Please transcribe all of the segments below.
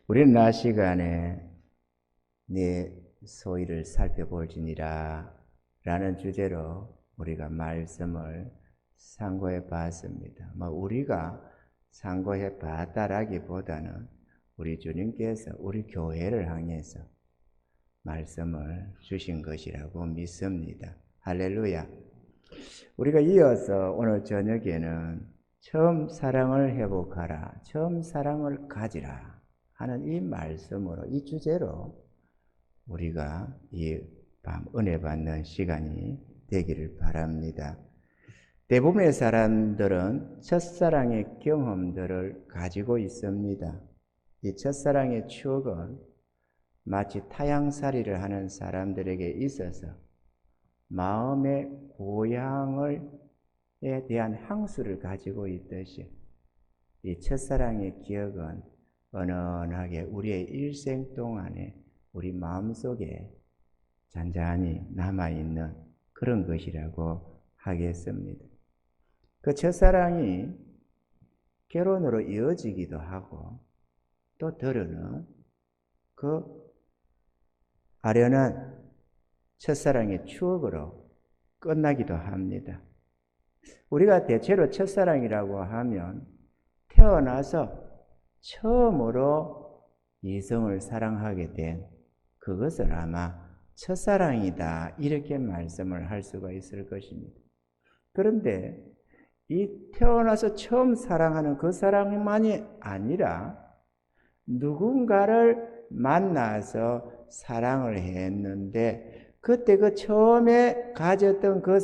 우리는 낮 시간에 네 소위를 살펴볼지니라 라는 주제로 우리가 말씀을 상고해 봤습니다. 우리가 상고해 봤다라기보다는 우리 주님께서 우리 교회를 향해서 말씀을 주신 것이라고 믿습니다. 할렐루야. 우리가 이어서 오늘 저녁에는 처음 사랑을 회복하라, 처음 사랑을 가지라 하는 이 말씀으로, 이 주제로 우리가 이 밤 은혜 받는 시간이 되기를 바랍니다. 대부분의 사람들은 첫사랑의 경험들을 가지고 있습니다. 이 첫사랑의 추억은 마치 타향살이를 하는 사람들에게 있어서 마음의 고향에 대한 향수를 가지고 있듯이 이 첫사랑의 기억은 은은하게 우리의 일생 동안에 우리 마음속에 잔잔히 남아있는 그런 것이라고 하겠습니다. 그 첫사랑이 결혼으로 이어지기도 하고 또 때로는 그 아련한 첫사랑의 추억으로 끝나기도 합니다. 우리가 대체로 첫사랑이라고 하면 태어나서 처음으로 이성을 사랑하게 된 그것을 아마 첫사랑이다 이렇게 말씀을 할 수가 있을 것입니다. 그런데 이 태어나서 처음 사랑하는 그 사랑만이 아니라 누군가를 만나서 사랑을 했는데 그때 그 처음에 가졌던 그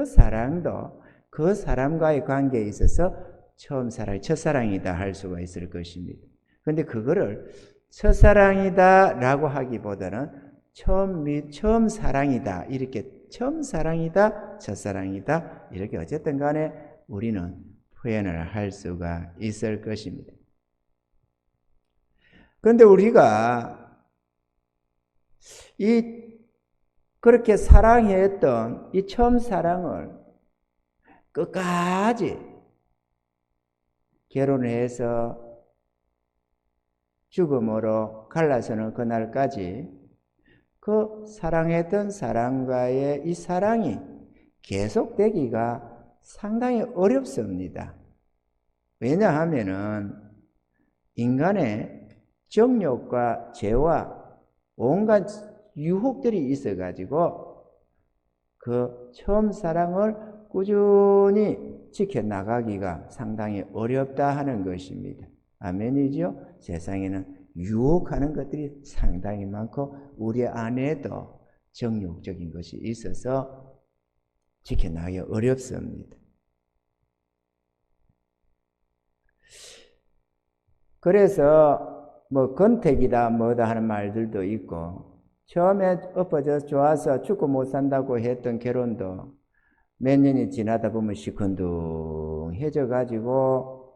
사랑도 그 사람과의 관계에 있어서 처음 사랑, 첫사랑이다 할 수가 있을 것입니다. 그런데 그거를 첫사랑이다 라고 하기보다는 처음 사랑이다, 이렇게 처음 사랑이다, 첫사랑이다, 이렇게 어쨌든 간에 우리는 표현을 할 수가 있을 것입니다. 그런데 우리가 그렇게 사랑했던 이 처음 사랑을 끝까지 결혼해서 죽음으로 갈라서는 그날까지 그 사랑했던 사람과의 이 사랑이 계속되기가 상당히 어렵습니다. 왜냐하면은 인간의 정욕과 죄와 온갖 유혹들이 있어가지고 그 처음 사랑을 꾸준히 지켜나가기가 상당히 어렵다 하는 것입니다. 아멘이죠? 세상에는 유혹하는 것들이 상당히 많고 우리 안에도 정욕적인 것이 있어서 지켜나가기 어렵습니다. 그래서 건택이다 뭐다 하는 말들도 있고 처음에 엎어져 좋아서 죽고 못 산다고 했던 결혼도 몇 년이 지나다 보면 시큰둥해져 가지고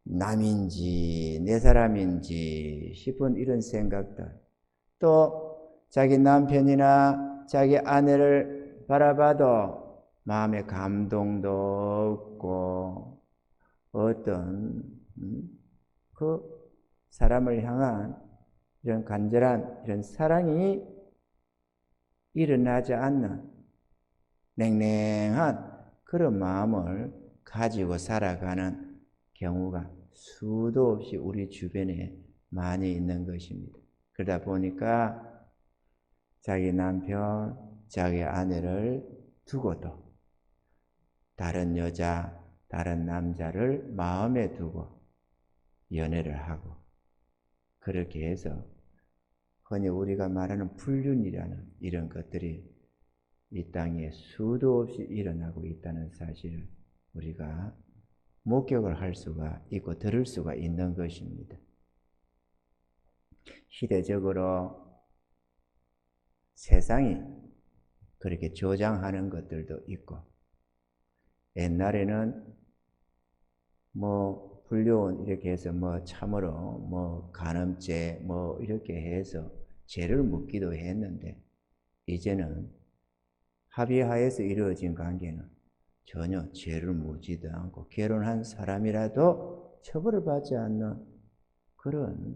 남인지 내 사람인지 싶은 이런 생각들, 또 자기 남편이나 자기 아내를 바라봐도 마음에 감동도 없고 어떤 그 사람을 향한 이런 간절한 이런 사랑이 일어나지 않는 냉랭한 그런 마음을 가지고 살아가는 경우가 수도 없이 우리 주변에 많이 있는 것입니다. 그러다 보니까 자기 남편, 자기 아내를 두고도 다른 여자, 다른 남자를 마음에 두고 연애를 하고 그렇게 해서 흔히 우리가 말하는 불륜이라는 이런 것들이 이 땅에 수도 없이 일어나고 있다는 사실을 우리가 목격을 할 수가 있고 들을 수가 있는 것입니다. 시대적으로 세상이 그렇게 조장하는 것들도 있고 옛날에는 불륜 이렇게 해서 참으로 간음죄 이렇게 해서 죄를 묻기도 했는데 이제는 합의하에서 이루어진 관계는 전혀 죄를 묻지도 않고 결혼한 사람이라도 처벌을 받지 않는 그런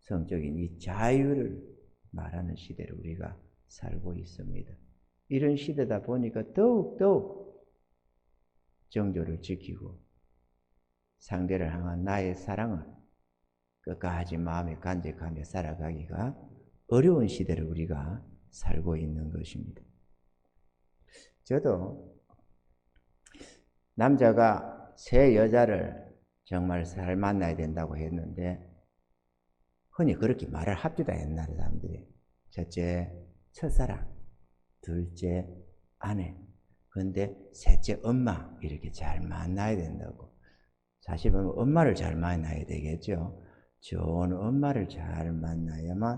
성적인 이 자유를 말하는 시대를 우리가 살고 있습니다. 이런 시대다 보니까 더욱더욱 정조를 지키고 상대를 향한 나의 사랑을 끝까지 마음에 간직하며 살아가기가 어려운 시대를 우리가 살고 있는 것입니다. 저도 남자가 새 여자를 정말 잘 만나야 된다고 했는데 흔히 그렇게 말을 합디다 옛날 사람들이. 첫째 첫사랑, 둘째 아내, 근데 셋째 엄마 이렇게 잘 만나야 된다고. 사실은 엄마를 잘 만나야 되겠죠. 좋은 엄마를 잘 만나야만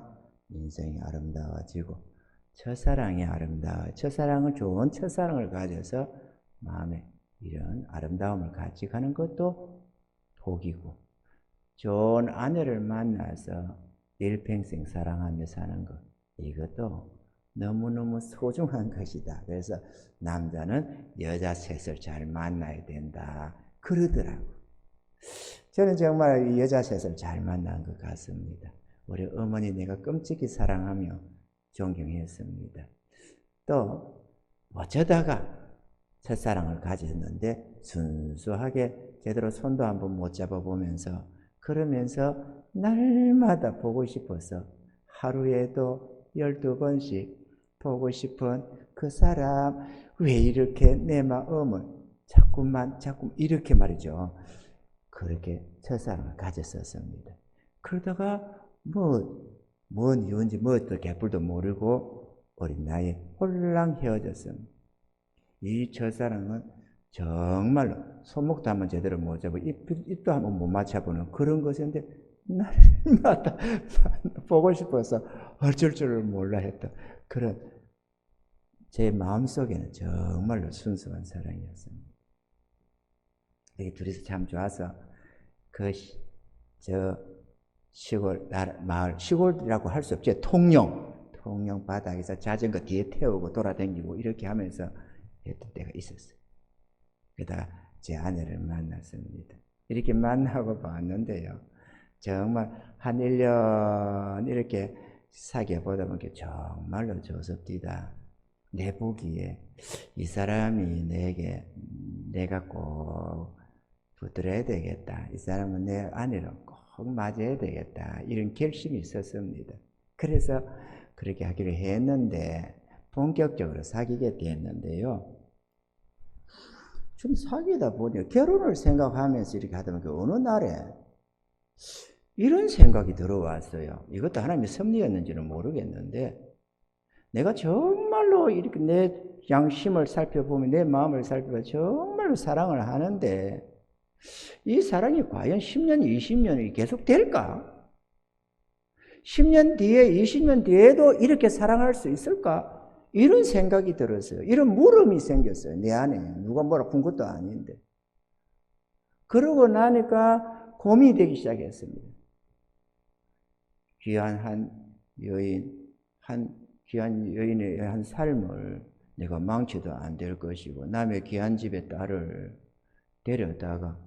인생이 아름다워지고 첫사랑이 아름다워. 첫사랑은 좋은 첫사랑을 가져서 마음에 이런 아름다움을 간직하는 것도 복이고 좋은 아내를 만나서 일평생 사랑하며 사는 것 이것도 너무너무 소중한 것이다. 그래서 남자는 여자 셋을 잘 만나야 된다 그러더라고. 저는 정말 여자 셋을 잘 만난 것 같습니다. 우리 어머니 내가 끔찍히 사랑하며 존경했습니다. 또 어쩌다가 첫사랑을 가졌는데 순수하게 제대로 손도 한번 못 잡아보면서 그러면서 날마다 보고 싶어서 하루에도 12번씩 보고 싶은 그 사람 왜 이렇게 내 마음을 자꾸만 이렇게 말이죠. 그렇게 첫사랑을 가졌었습니다. 그러다가 뭔 이유인지 또 개뿔도 모르고 어린 나이에 홀랑 헤어졌습니다. 이 첫사랑은 정말로 손목도 한번 제대로 못 잡고 입도 한번 못 맞춰보는 그런 것이었는데 날마다 보고 싶어서 어쩔 줄을 몰라 했던 그런 제 마음속에는 정말로 순수한 사랑이었습니다. 이 둘이서 참 좋아서 시골 마을 시골이라고 할 수 없지 통영 바닥에서 자전거 뒤에 태우고 돌아다니고 이렇게 하면서 했던 때가 있었어요. 그러다가 제 아내를 만났습니다. 이렇게 만나고 봤는데요. 정말 한 1년 이렇게 사귀어 보다 보니까 정말로 좋습니다. 내 보기에 이 사람이 내가 꼭 붙들어야 되겠다. 이 사람은 내 아내로 꼭 맞아야 되겠다. 이런 결심이 있었습니다. 그래서 그렇게 하기로 했는데 본격적으로 사귀게 됐는데요. 좀 사귀다 보니 결혼을 생각하면서 이렇게 하다 보니까 어느 날에 이런 생각이 들어왔어요. 이것도 하나님의 섭리였는지는 모르겠는데 내가 정말로 이렇게 내 양심을 살펴보면 내 마음을 살펴보면 정말로 사랑을 하는데 이 사랑이 과연 10년, 20년이 계속 될까? 10년 뒤에, 20년 뒤에도 이렇게 사랑할 수 있을까? 이런 생각이 들었어요. 이런 물음이 생겼어요. 내 안에. 누가 뭐라 푼 것도 아닌데. 그러고 나니까 고민이 되기 시작했습니다. 귀한 여인의 한 삶을 내가 망쳐도 안 될 것이고 남의 귀한 집에 딸을 데려다가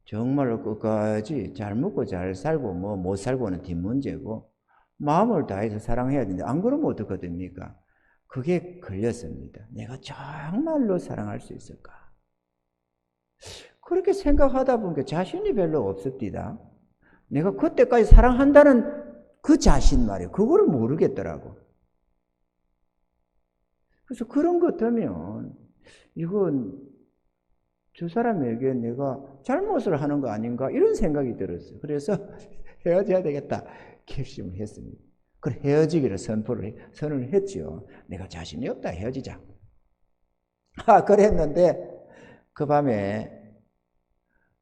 정말로 끝까지 잘 먹고 잘 살고 못 살고는 뒷문제고 마음을 다해서 사랑해야 되는데 안 그러면 어떻게 됩니까? 그게 걸렸습니다. 내가 정말로 사랑할 수 있을까? 그렇게 생각하다 보니까 자신이 별로 없었디다. 내가 그때까지 사랑한다는 그 자신 말이에요. 그거를 모르겠더라고. 그래서 그런 것 같으면 이건 저 사람에게 내가 잘못을 하는 거 아닌가 이런 생각이 들었어요. 그래서 헤어져야 되겠다 결심을 했습니다. 그래 헤어지기를 선언을 했지요. 내가 자신이 없다 헤어지자. 그랬는데 그 밤에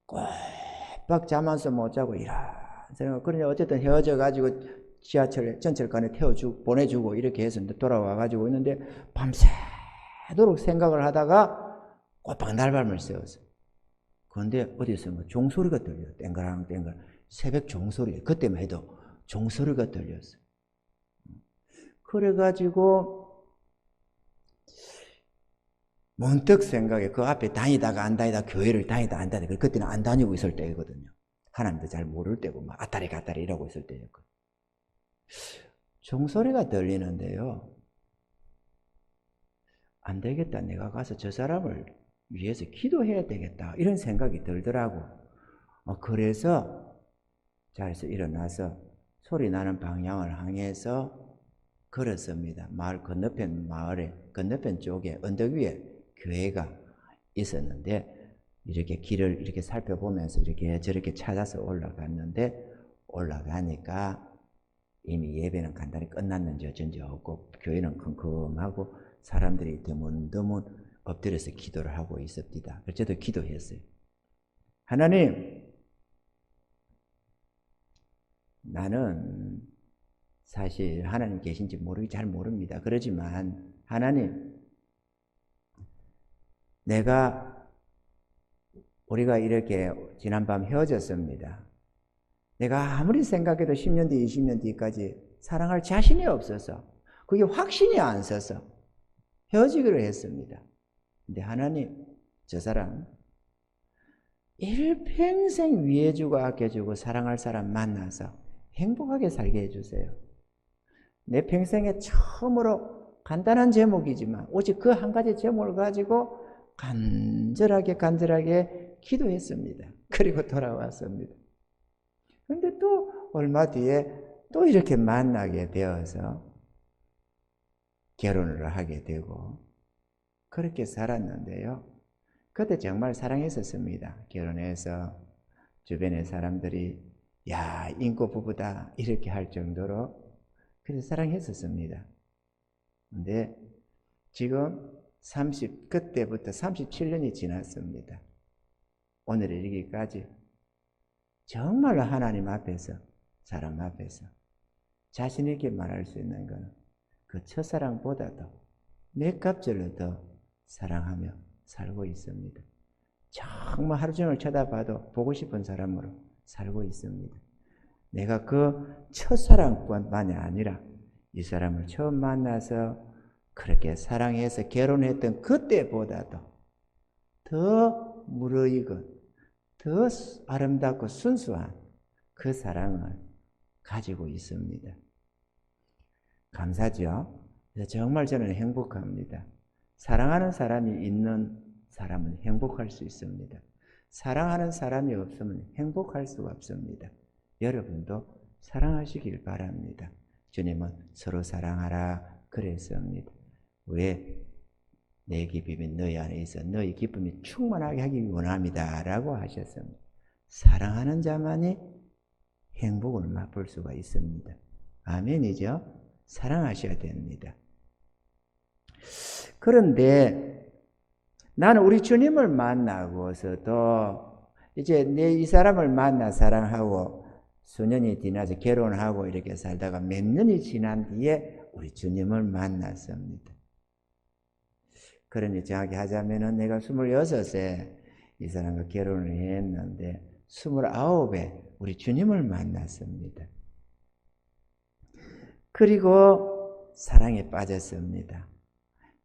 꼬박 잠 한 숨 못 자고 이런 생각. 그러니 어쨌든 헤어져 가지고 지하철에 전철간에 보내주고 이렇게 해서 돌아와 가지고 있는데 밤새도록 생각을 하다가 꼬박 날밤을 새웠어. 그런데 어디서 종소리가 들려요. 땡그랑 새벽 종소리. 그때만 해도 종소리가 들렸어. 그래가지고 문득 생각에 그 앞에 다니다가 안 다니다 교회를 다니다 안 다니다 그때는 안 다니고 있을 때거든요. 하나님도 잘 모를 때고 막 아따리 가따리 이러고 있을 때였거든요. 종소리가 들리는데요. 안 되겠다. 내가 가서 저 사람을 위해서 기도해야 되겠다. 이런 생각이 들더라고. 그래서 자리에서 일어나서 소리 나는 방향을 향해서 걸었습니다. 마을 건너편 쪽에 언덕 위에 교회가 있었는데 이렇게 길을 이렇게 살펴보면서 이렇게 저렇게 찾아서 올라갔는데 올라가니까 이미 예배는 간단히 끝났는지 어쩐지 없고 교회는 컴컴하고 사람들이 드문드문 엎드려서 기도를 하고 있습니다. 저도 기도했어요. 하나님, 나는 사실 하나님 계신지 잘 모릅니다. 그러지만 하나님, 우리가 이렇게 지난밤 헤어졌습니다. 내가 아무리 생각해도 10년 뒤, 20년 뒤까지 사랑할 자신이 없어서 그게 확신이 안 서서 헤어지기로 했습니다. 근데 하나님, 저 사람 일평생 위해주고 아껴주고 사랑할 사람 만나서 행복하게 살게 해주세요. 내 평생에 처음으로 간단한 제목이지만 오직 그 한 가지 제목을 가지고 간절하게 기도했습니다. 그리고 돌아왔습니다. 그런데 또 얼마 뒤에 또 이렇게 만나게 되어서 결혼을 하게 되고 그렇게 살았는데요. 그때 정말 사랑했었습니다. 결혼해서 주변의 사람들이 야, 인고 부부다 이렇게 할 정도로 그래서 사랑했었습니다. 근데 지금 그때부터 37년이 지났습니다. 오늘에 이르기까지 정말로 하나님 앞에서 사람 앞에서 자신 있게 말할 수 있는 것은 그 첫사랑보다도 몇 값절로 더 사랑하며 살고 있습니다. 정말 하루 종일 쳐다봐도 보고 싶은 사람으로 살고 있습니다. 내가 그 첫사랑뿐만이 아니라 이 사람을 처음 만나서 그렇게 사랑해서 결혼했던 그때보다도 더 무르익은 더 아름답고 순수한 그 사랑을 가지고 있습니다. 감사죠? 정말 저는 행복합니다. 사랑하는 사람이 있는 사람은 행복할 수 있습니다. 사랑하는 사람이 없으면 행복할 수가 없습니다. 여러분도 사랑하시길 바랍니다. 주님은 서로 사랑하라 그랬습니다. 왜? 내 기쁨이 너희 안에 있어 너희 기쁨이 충만하게 하기 원합니다 라고 하셨습니다. 사랑하는 자만이 행복을 맛볼 수가 있습니다. 아멘이죠? 사랑하셔야 됩니다. 그런데 나는 우리 주님을 만나고서도 이제 이 사람을 만나 사랑하고 수년이 지나서 결혼하고 이렇게 살다가 몇 년이 지난 뒤에 우리 주님을 만났습니다. 그러니 정확히 하자면은 내가 26에 이 사람과 결혼을 했는데 29에 우리 주님을 만났습니다. 그리고 사랑에 빠졌습니다.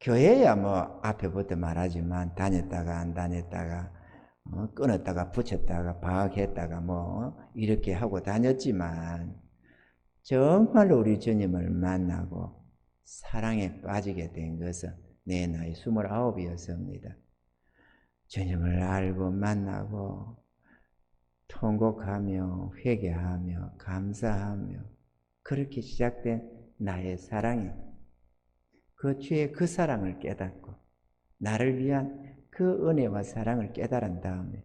교회야 뭐 앞에부터 말하지만 다녔다가 안 다녔다가 끊었다가 붙였다가 방학했다가 뭐 이렇게 하고 다녔지만 정말로 우리 주님을 만나고 사랑에 빠지게 된 것은 내 나이 29이었습니다. 주님을 알고 만나고 통곡하며 회개하며 감사하며 그렇게 시작된 나의 사랑이 그 주의 그 사랑을 깨닫고 나를 위한 그 은혜와 사랑을 깨달은 다음에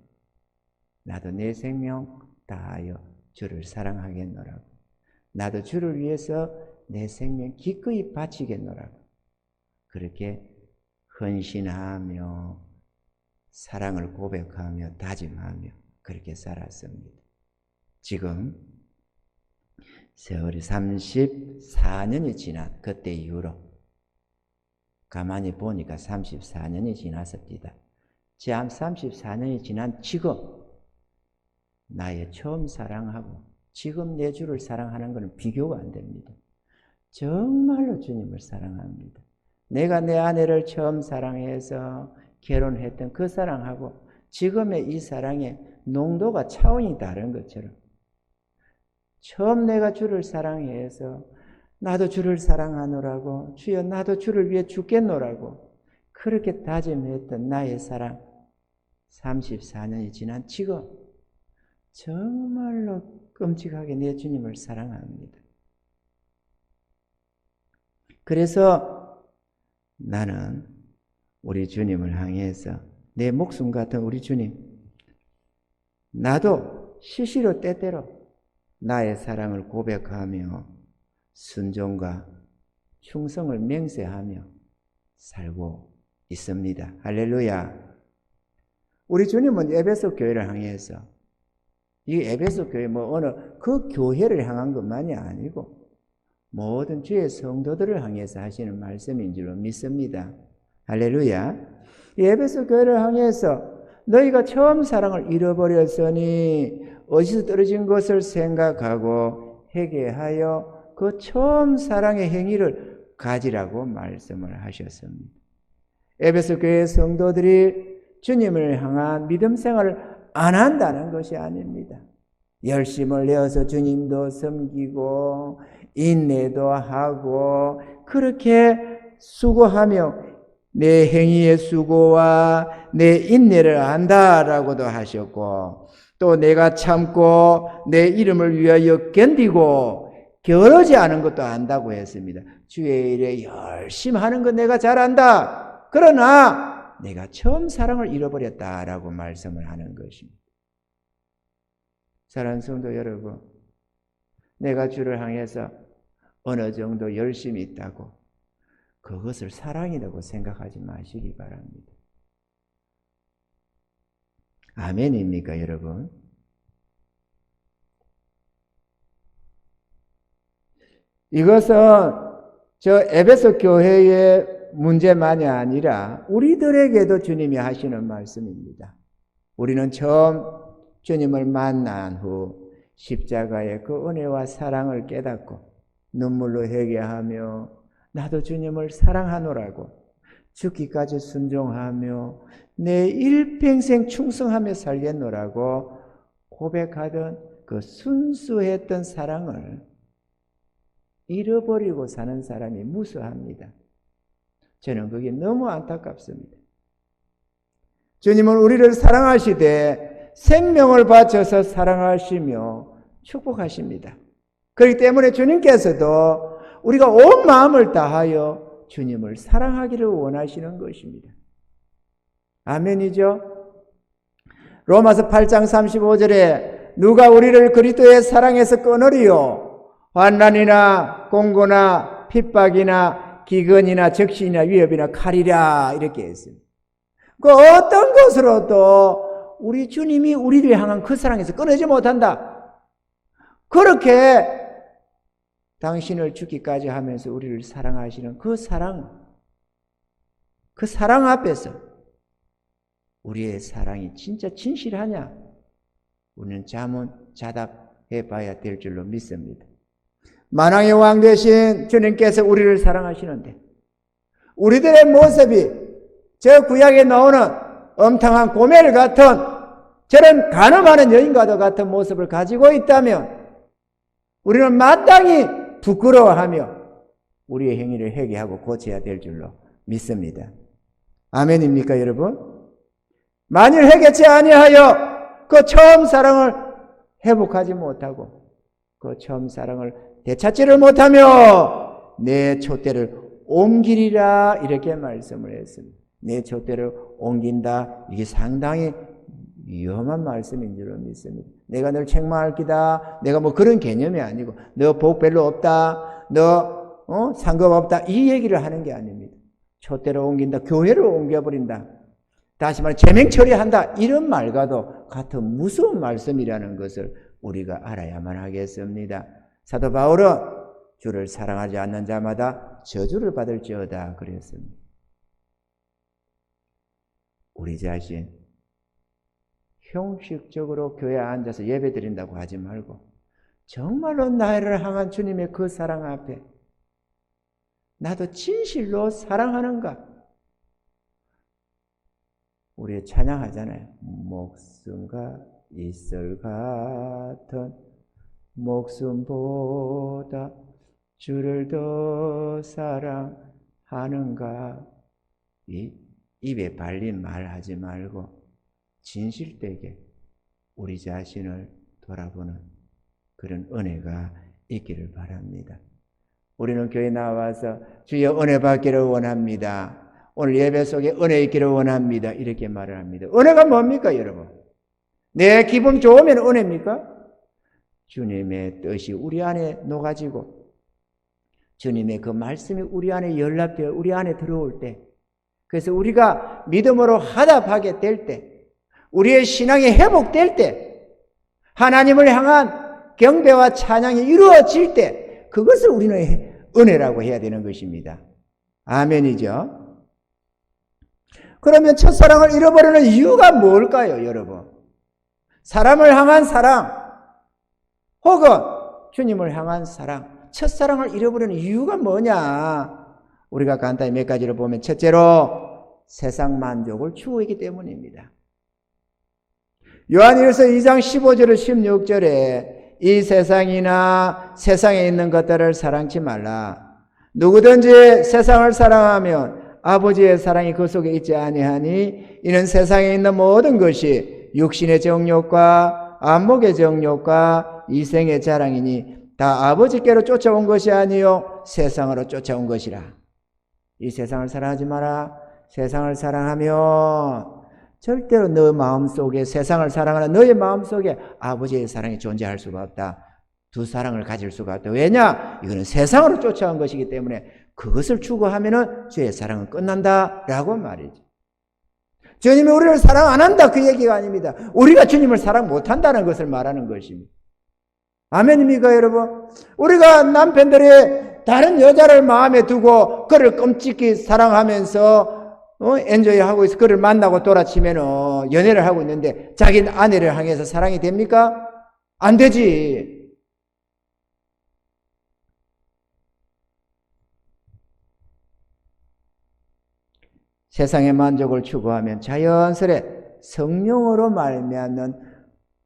나도 내 생명 다하여 주를 사랑하겠노라고 나도 주를 위해서 내 생명 기꺼이 바치겠노라고 그렇게 헌신하며 사랑을 고백하며 다짐하며 그렇게 살았습니다. 지금 세월이 34년이 지난 그때 이후로 가만히 보니까 34년이 지났습니다. 참 34년이 지난 지금 나의 처음 사랑하고 지금 내 주를 사랑하는 것은 비교가 안 됩니다. 정말로 주님을 사랑합니다. 내가 내 아내를 처음 사랑해서 결혼했던 그 사랑하고 지금의 이 사랑의 농도가 차원이 다른 것처럼 처음 내가 주를 사랑해서 나도 주를 사랑하노라고 주여 나도 주를 위해 죽겠노라고 그렇게 다짐했던 나의 사랑 34년이 지난 지금 정말로 끔찍하게 내 주님을 사랑합니다. 그래서 나는 우리 주님을 향해서 내 목숨 같은 우리 주님, 나도 시시로 때때로 나의 사랑을 고백하며 순종과 충성을 맹세하며 살고 있습니다. 할렐루야. 우리 주님은 에베소 교회를 향해서 이 에베소 교회 어느 그 교회를 향한 것만이 아니고 모든 주의 성도들을 향해서 하시는 말씀인 줄로 믿습니다. 할렐루야. 이 에베소 교회를 향해서 너희가 처음 사랑을 잃어버렸으니 어디서 떨어진 것을 생각하고 회개하여 그 처음 사랑의 행위를 가지라고 말씀을 하셨습니다. 에베소 교회 성도들이 주님을 향한 믿음 생활을 안 한다는 것이 아닙니다. 열심을 내어서 주님도 섬기고 인내도 하고 그렇게 수고하며 내 행위의 수고와 내 인내를 안다라고도 하셨고 또 내가 참고 내 이름을 위하여 견디고 게으르지 않은 것도 안다고 했습니다. 주의 일에 열심히 하는 건 내가 잘 안다. 그러나 내가 처음 사랑을 잃어버렸다라고 말씀을 하는 것입니다. 사랑하는 성도 여러분, 내가 주를 향해서 어느 정도 열심히 있다고 그것을 사랑이라고 생각하지 마시기 바랍니다. 아멘입니까, 여러분? 이것은 저 에베소 교회의 문제만이 아니라 우리들에게도 주님이 하시는 말씀입니다. 우리는 처음 주님을 만난 후 십자가의 그 은혜와 사랑을 깨닫고 눈물로 회개하며 나도 주님을 사랑하노라고 죽기까지 순종하며 내 일평생 충성하며 살겠노라고 고백하던 그 순수했던 사랑을 잃어버리고 사는 사람이 무수합니다. 저는 그게 너무 안타깝습니다. 주님은 우리를 사랑하시되 생명을 바쳐서 사랑하시며 축복하십니다. 그렇기 때문에 주님께서도 우리가 온 마음을 다하여 주님을 사랑하기를 원하시는 것입니다. 아멘이죠? 로마서 8장 35절에 누가 우리를 그리스도의 사랑에서 끊으리요? 환난이나 공고나 핍박이나 기근이나 적신이나 위협이나 칼이라 이렇게 했습니다. 그 어떤 것으로도 우리 주님이 우리를 향한 그 사랑에서 끊어지 못한다. 그렇게 당신을 죽기까지 하면서 우리를 사랑하시는 그 사랑 앞에서 우리의 사랑이 진짜 진실하냐? 우리는 자답해 봐야 될 줄로 믿습니다. 만왕의 왕 되신 주님께서 우리를 사랑하시는데 우리들의 모습이 저 구약에 나오는 엄탕한 고멜 같은 저런 간음하는 여인과도 같은 모습을 가지고 있다면 우리는 마땅히 부끄러워하며 우리의 행위를 회개하고 고쳐야 될 줄로 믿습니다. 아멘입니까, 여러분? 만일 회개치 아니하여 그 처음 사랑을 회복하지 못하고 그 처음 사랑을 되찾지를 못하며 내 촛대를 옮기리라 이렇게 말씀을 했습니다. 내 촛대를 옮긴다. 이게 상당히 위험한 말씀인 줄로 믿습니다. 내가 널 책망할 기다. 내가 뭐 그런 개념이 아니고 너 복 별로 없다. 너 상급 없다. 이 얘기를 하는 게 아닙니다. 촛대를 옮긴다. 교회를 옮겨버린다. 다시 말해 제명 처리한다. 이런 말과도 같은 무서운 말씀이라는 것을 우리가 알아야만 하겠습니다. 사도 바울은 주를 사랑하지 않는 자마다 저주를 받을지어다 그랬습니다. 우리 자신 형식적으로 교회에 앉아서 예배 드린다고 하지 말고 정말로 나를 향한 주님의 그 사랑 앞에 나도 진실로 사랑하는가? 우리 찬양하잖아요. 목숨과 이슬 같은 목숨보다 주를 더 사랑하는가? 입에 발린 말 하지 말고 진실되게 우리 자신을 돌아보는 그런 은혜가 있기를 바랍니다. 우리는 교회 나와서 주여 은혜 받기를 원합니다. 오늘 예배 속에 은혜 있기를 원합니다. 이렇게 말을 합니다. 은혜가 뭡니까, 여러분? 내 기분 좋으면 은혜입니까? 주님의 뜻이 우리 안에 녹아지고 주님의 그 말씀이 우리 안에 연락되어 우리 안에 들어올 때, 그래서 우리가 믿음으로 화답하게 될 때, 우리의 신앙이 회복될 때, 하나님을 향한 경배와 찬양이 이루어질 때, 그것을 우리는 은혜라고 해야 되는 것입니다. 아멘이죠? 그러면 첫사랑을 잃어버리는 이유가 뭘까요, 여러분? 사람을 향한 사랑, 혹은 주님을 향한 사랑, 첫사랑을 잃어버리는 이유가 뭐냐? 우리가 간단히 몇 가지를 보면, 첫째로 세상 만족을 추구하기 때문입니다. 요한일서 2장 15절 16절에 이 세상이나 세상에 있는 것들을 사랑치 말라. 누구든지 세상을 사랑하면 아버지의 사랑이 그 속에 있지 아니하니 이는 세상에 있는 모든 것이 육신의 정욕과 안목의 정욕과 이생의 자랑이니 다 아버지께로 쫓아온 것이 아니요 세상으로 쫓아온 것이라. 이 세상을 사랑하지 마라. 세상을 사랑하면 절대로 너 마음속에, 세상을 사랑하는 너의 마음속에 아버지의 사랑이 존재할 수가 없다. 두 사랑을 가질 수가 없다. 왜냐? 이거는 세상으로 쫓아온 것이기 때문에 그것을 추구하면은 주의 사랑은 끝난다라고 말이죠. 주님이 우리를 사랑 안 한다 그 얘기가 아닙니다. 우리가 주님을 사랑 못한다는 것을 말하는 것입니다. 아멘입니까, 여러분? 우리가 남편들이 다른 여자를 마음에 두고 그를 끔찍히 사랑하면서 엔조이하고 있어 그를 만나고 돌아치면은 연애를 하고 있는데 자기 아내를 향해서 사랑이 됩니까? 안 되지. 세상의 만족을 추구하면 자연스레 성령으로 말미암는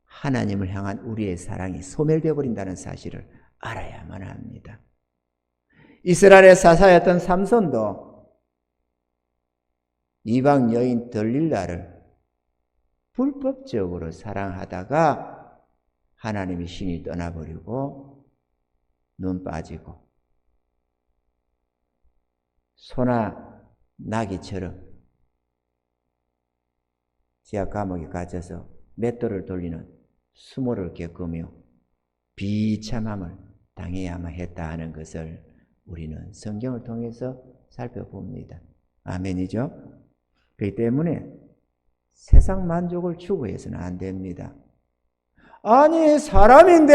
하나님을 향한 우리의 사랑이 소멸되어 버린다는 사실을 알아야만 합니다. 이스라엘의 사사였던 삼손도 이방 여인 들릴라를 불법적으로 사랑하다가 하나님이 신이 떠나버리고 눈 빠지고 소나 나귀처럼 지하 감옥에 갇혀서 맷돌을 돌리는 수모를 겪으며 비참함을 당해야만 했다 하는 것을 우리는 성경을 통해서 살펴봅니다. 아멘이죠? 그렇기 때문에 세상 만족을 추구해서는 안 됩니다. 아니, 사람인데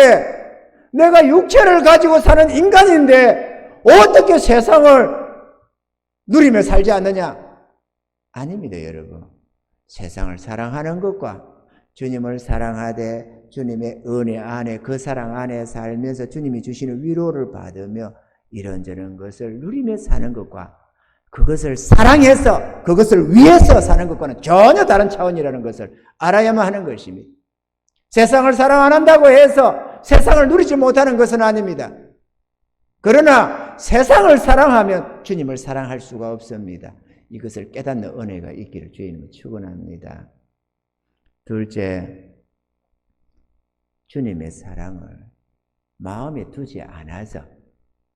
내가 육체를 가지고 사는 인간인데 어떻게 세상을 누리며 살지 않느냐? 아닙니다, 여러분. 세상을 사랑하는 것과 주님을 사랑하되 주님의 은혜 안에, 그 사랑 안에 살면서 주님이 주시는 위로를 받으며 이런저런 것을 누리며 사는 것과 그것을 사랑해서 그것을 위해서 사는 것과는 전혀 다른 차원이라는 것을 알아야만 하는 것입니다. 세상을 사랑 안 한다고 해서 세상을 누리지 못하는 것은 아닙니다. 그러나 세상을 사랑하면 주님을 사랑할 수가 없습니다. 이것을 깨닫는 은혜가 있기를 주님을 축원합니다. 둘째, 주님의 사랑을 마음에 두지 않아서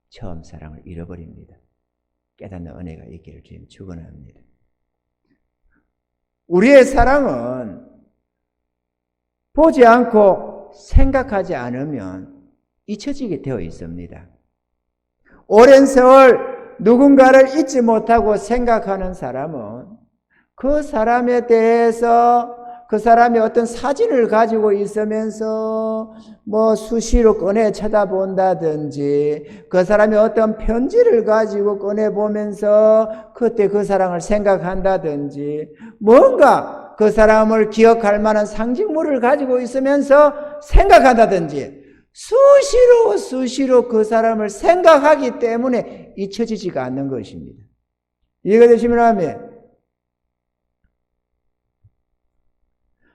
처음 사랑을 잃어버립니다. 깨닫는 은혜가 있기를 주님 축원합니다. 우리의 사랑은 보지 않고 생각하지 않으면 잊혀지게 되어 있습니다. 오랜 세월 누군가를 잊지 못하고 생각하는 사람은 그 사람에 대해서 그 사람이 어떤 사진을 가지고 있으면서 뭐 수시로 꺼내 쳐다본다든지 그 사람이 어떤 편지를 가지고 꺼내보면서 그때 그 사람을 생각한다든지 뭔가 그 사람을 기억할 만한 상징물을 가지고 있으면서 생각한다든지 수시로 그 사람을 생각하기 때문에 잊혀지지가 않는 것입니다. 이해가 되시면 아멘.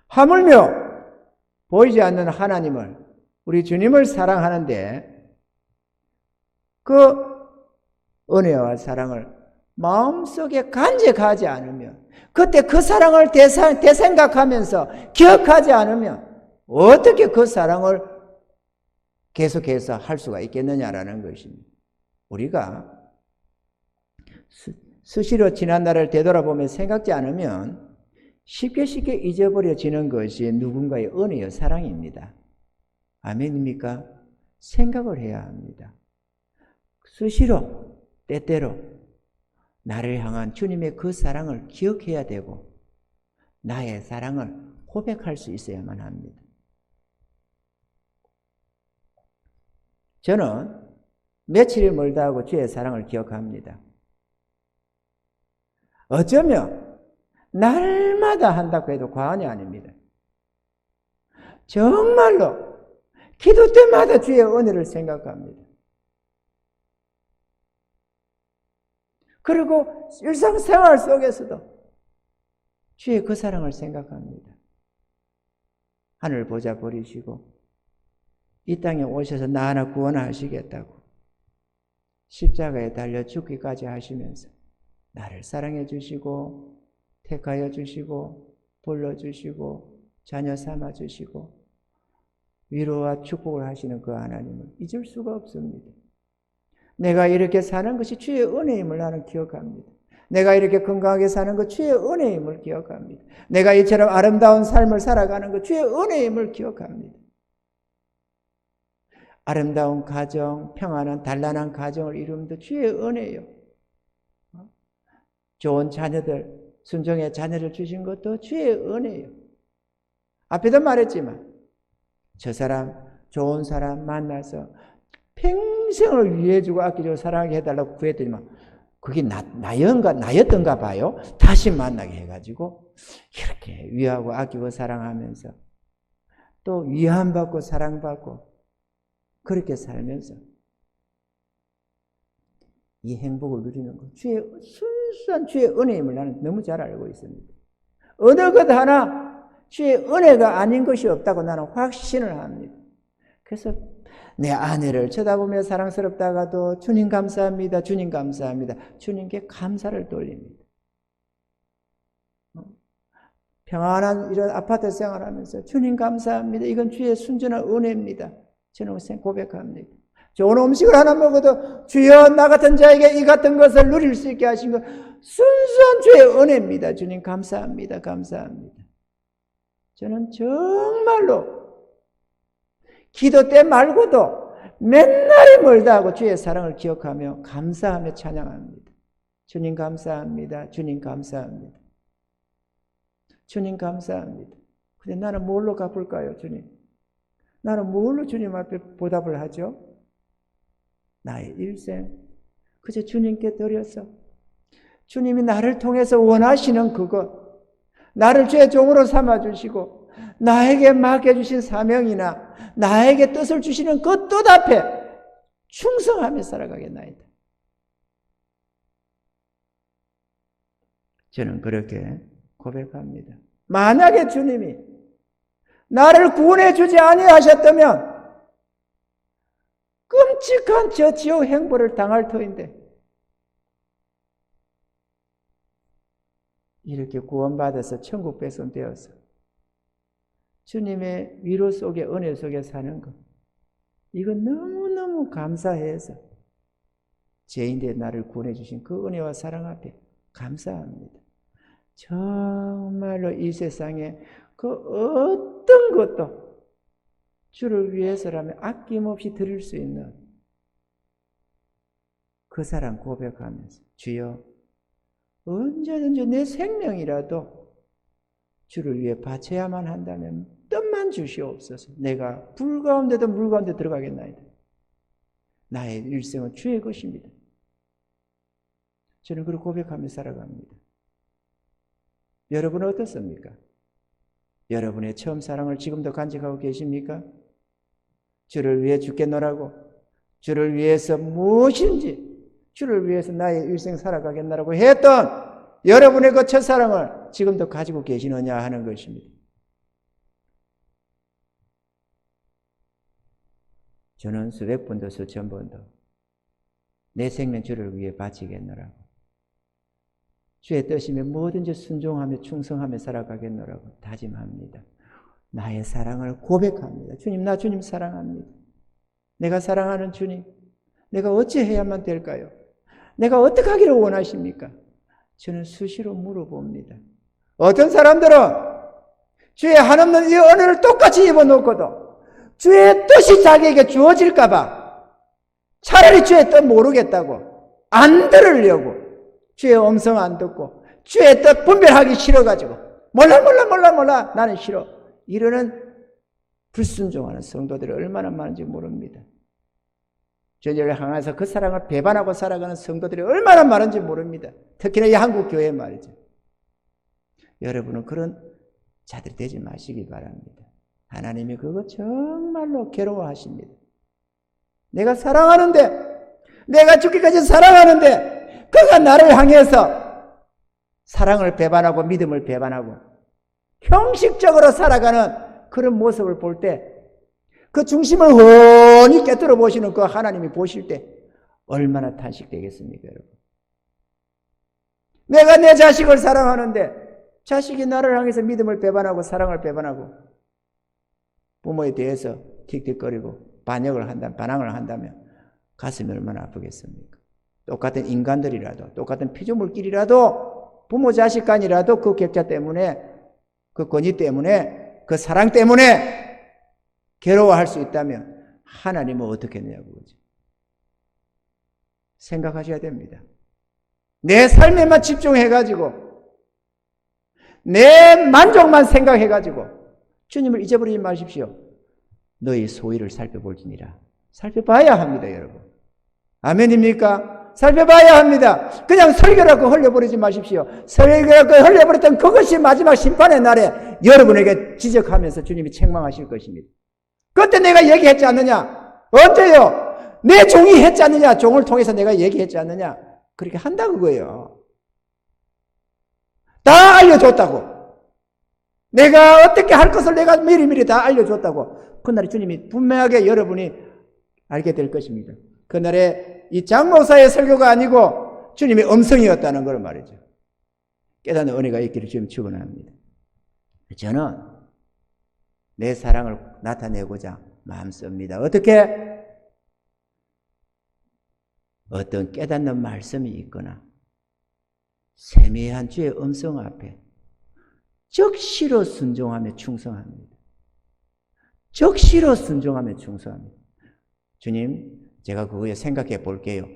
하물며 보이지 않는 하나님을, 우리 주님을 사랑하는데 그 은혜와 사랑을 마음속에 간직하지 않으면, 그때 그 사랑을 되생각하면서 기억하지 않으면 어떻게 그 사랑을 계속해서 할 수가 있겠느냐라는 것입니다. 우리가 수시로 지난 날을 되돌아보며 생각지 않으면 쉽게 잊어버려지는 것이 누군가의 은혜요 사랑입니다. 아멘입니까? 생각을 해야 합니다. 수시로 때때로 나를 향한 주님의 그 사랑을 기억해야 되고 나의 사랑을 고백할 수 있어야만 합니다. 저는 며칠이 멀다 하고 주의 사랑을 기억합니다. 어쩌면 날마다 한다고 해도 과언이 아닙니다. 정말로 기도 때마다 주의 은혜를 생각합니다. 그리고 일상생활 속에서도 주의 그 사랑을 생각합니다. 하늘 보자 버리시고 이 땅에 오셔서 나 하나 구원하시겠다고 십자가에 달려 죽기까지 하시면서 나를 사랑해 주시고 택하여 주시고 불러주시고 자녀 삼아 주시고 위로와 축복을 하시는 그 하나님을 잊을 수가 없습니다. 내가 이렇게 사는 것이 주의 은혜임을 나는 기억합니다. 내가 이렇게 건강하게 사는 것 주의 은혜임을 기억합니다. 내가 이처럼 아름다운 삶을 살아가는 것 주의 은혜임을 기억합니다. 아름다운 가정, 평안한 단란한 가정을 이루면도 주의 은혜요. 좋은 자녀들, 순종의 자녀를 주신 것도 주의 은혜요. 앞에도 말했지만 저 사람, 좋은 사람 만나서 평생을 위해주고 아껴주고 사랑하게 해달라고 구했더니만 그게 나였던가 봐요. 다시 만나게 해가지고 이렇게 위하고 아끼고 사랑하면서 또 위안받고 사랑받고 그렇게 살면서 이 행복을 누리는 것, 순수한 주의 은혜임을 나는 너무 잘 알고 있습니다. 어느 것 하나 주의 은혜가 아닌 것이 없다고 나는 확신을 합니다. 그래서 내 아내를 쳐다보며 사랑스럽다가도 주님 감사합니다. 주님 감사합니다. 주님께 감사를 돌립니다. 평안한 이런 아파트 생활하면서 주님 감사합니다. 이건 주의 순전한 은혜입니다. 저는 고백합니다. 좋은 음식을 하나 먹어도 주여 나 같은 자에게 이 같은 것을 누릴 수 있게 하신 것 순수한 주의 은혜입니다. 주님 감사합니다. 감사합니다. 저는 정말로 기도 때 말고도 맨날이 멀다 하고 주의 사랑을 기억하며 감사하며 찬양합니다. 주님 감사합니다. 주님 감사합니다. 주님 감사합니다. 근데 나는 뭘로 갚을까요, 주님? 나는 뭘로 주님 앞에 보답을 하죠? 나의 일생 그저 주님께 드려서 주님이 나를 통해서 원하시는 그것, 나를 주의 종으로 삼아주시고 나에게 맡겨주신 사명이나 나에게 뜻을 주시는 그 뜻 앞에 충성하며 살아가겠나이다. 저는 그렇게 고백합니다. 만약에 주님이 나를 구원해 주지 아니하셨다면 끔찍한 저 지옥 행보를 당할 터인데 이렇게 구원받아서 천국 백성되어서 주님의 위로 속에 은혜 속에 사는 것, 이건 너무너무 감사해서 죄인된 나를 구원해 주신 그 은혜와 사랑 앞에 감사합니다. 정말로 이 세상에 그 어떤 것도 주를 위해서라면 아낌없이 드릴 수 있는 그 사랑 고백하면서 주여 언제든지 내 생명이라도 주를 위해 바쳐야만 한다면 뜻만 주시옵소서. 내가 불 가운데도 물 가운데 들어가겠나이다. 나의 일생은 주의 것입니다. 저는 그렇게 고백하며 살아갑니다. 여러분은 어떻습니까? 여러분의 처음 사랑을 지금도 간직하고 계십니까? 주를 위해 죽겠노라고, 주를 위해서 무엇인지 주를 위해서 나의 일생 살아가겠노라고 했던 여러분의 그 첫사랑을 지금도 가지고 계시느냐 하는 것입니다. 저는 수백 번도 수천 번도 내 생명 주를 위해 바치겠노라고, 주의 뜻이면 뭐든지 순종하며 충성하며 살아가겠노라고 다짐합니다. 나의 사랑을 고백합니다. 주님, 나 주님 사랑합니다. 내가 사랑하는 주님, 내가 어찌해야만 될까요? 내가 어떻게 하기를 원하십니까? 저는 수시로 물어봅니다. 어떤 사람들은 주의 한없는 이 언어를 똑같이 입어놓고도 주의 뜻이 자기에게 주어질까 봐 차라리 주의 뜻 모르겠다고 안 들으려고 주의 음성 안 듣고 주의 뜻 분별하기 싫어가지고 몰라 나는 싫어 이러는 불순종하는 성도들이 얼마나 많은지 모릅니다. 주님을 향해서 그 사랑을 배반하고 살아가는 성도들이 얼마나 많은지 모릅니다. 특히나 이 한국 교회 말이죠. 여러분은 그런 자들이 되지 마시기 바랍니다. 하나님이 그거 정말로 괴로워하십니다. 내가 사랑하는데, 내가 죽기까지 사랑하는데 그가 나를 향해서 사랑을 배반하고 믿음을 배반하고 형식적으로 살아가는 그런 모습을 볼 때 그 중심을 훤히 깨뜨려 보시는 그 하나님이 보실 때 얼마나 탄식되겠습니까, 여러분? 내가 내 자식을 사랑하는데 자식이 나를 향해서 믿음을 배반하고 사랑을 배반하고 부모에 대해서 틱틱거리고 반항을 한다면 가슴이 얼마나 아프겠습니까? 똑같은 인간들이라도, 똑같은 피조물끼리라도 부모 자식 간이라도 그 격차 때문에, 그 권위 때문에, 그 사랑 때문에 괴로워할 수 있다면 하나님은 어떻게 했냐고 그러죠. 생각하셔야 됩니다. 내 삶에만 집중해가지고 내 만족만 생각해가지고 주님을 잊어버리지 마십시오. 너희 소위를 살펴볼지니라. 살펴봐야 합니다, 여러분. 아멘입니까? 살펴봐야 합니다. 그냥 설교라고 흘려버리지 마십시오. 설교라고 흘려버렸던 그것이 마지막 심판의 날에 여러분에게 지적하면서 주님이 책망하실 것입니다. 그때 내가 얘기했지 않느냐? 언제요? 내 종이 했지 않느냐? 종을 통해서 내가 얘기했지 않느냐? 그렇게 한다 그거예요. 다 알려줬다고. 내가 어떻게 할 것을 내가 미리미리 다 알려줬다고. 그날에 주님이 분명하게 여러분이 알게 될 것입니다. 그날에 이 장목사의 설교가 아니고 주님의 음성이었다는 걸 말이죠. 깨닫는 은혜가 있기를 주님 축원합니다. 저는 내 사랑을 나타내고자 마음씁니다. 어떻게? 어떤 깨닫는 말씀이 있거나 세미한 주의 음성 앞에 적시로 순종하며 충성합니다. 적시로 순종하며 충성합니다. 주님, 제가 그거에 생각해 볼게요.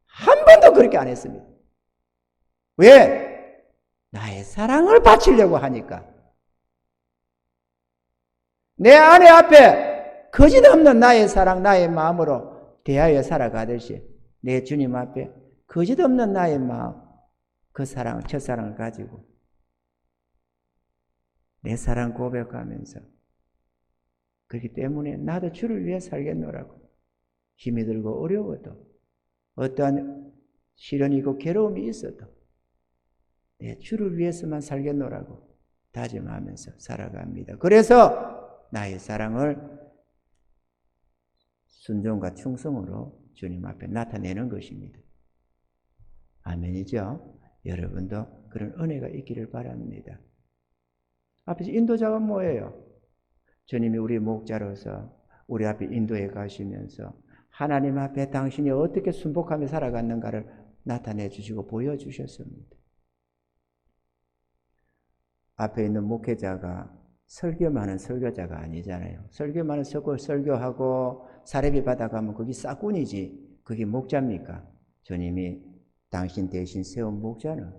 한 번도 그렇게 안 했습니다. 왜? 나의 사랑을 바치려고 하니까. 내 아내 앞에 거짓 없는 나의 사랑, 나의 마음으로 대하여 살아가듯이 내 주님 앞에 거짓 없는 나의 마음, 그 사랑, 첫사랑을 가지고 내 사랑 고백하면서 그렇기 때문에 나도 주를 위해 살겠노라고 힘이 들고 어려워도 어떠한 시련이 있고 괴로움이 있어도 내 주를 위해서만 살겠노라고 다짐하면서 살아갑니다. 그래서 나의 사랑을 순종과 충성으로 주님 앞에 나타내는 것입니다. 아멘이죠? 여러분도 그런 은혜가 있기를 바랍니다. 앞에서 인도자가 뭐예요? 주님이 우리 목자로서 우리 앞에 인도해 가시면서 하나님 앞에 당신이 어떻게 순복하며 살아갔는가를 나타내 주시고 보여주셨습니다. 앞에 있는 목회자가 설교만 하는 설교자가 아니잖아요. 설교만 하는 설교하고 사례비 받아가면 그게 싹군이지 그게 목자입니까? 주님이 당신 대신 세운 목자는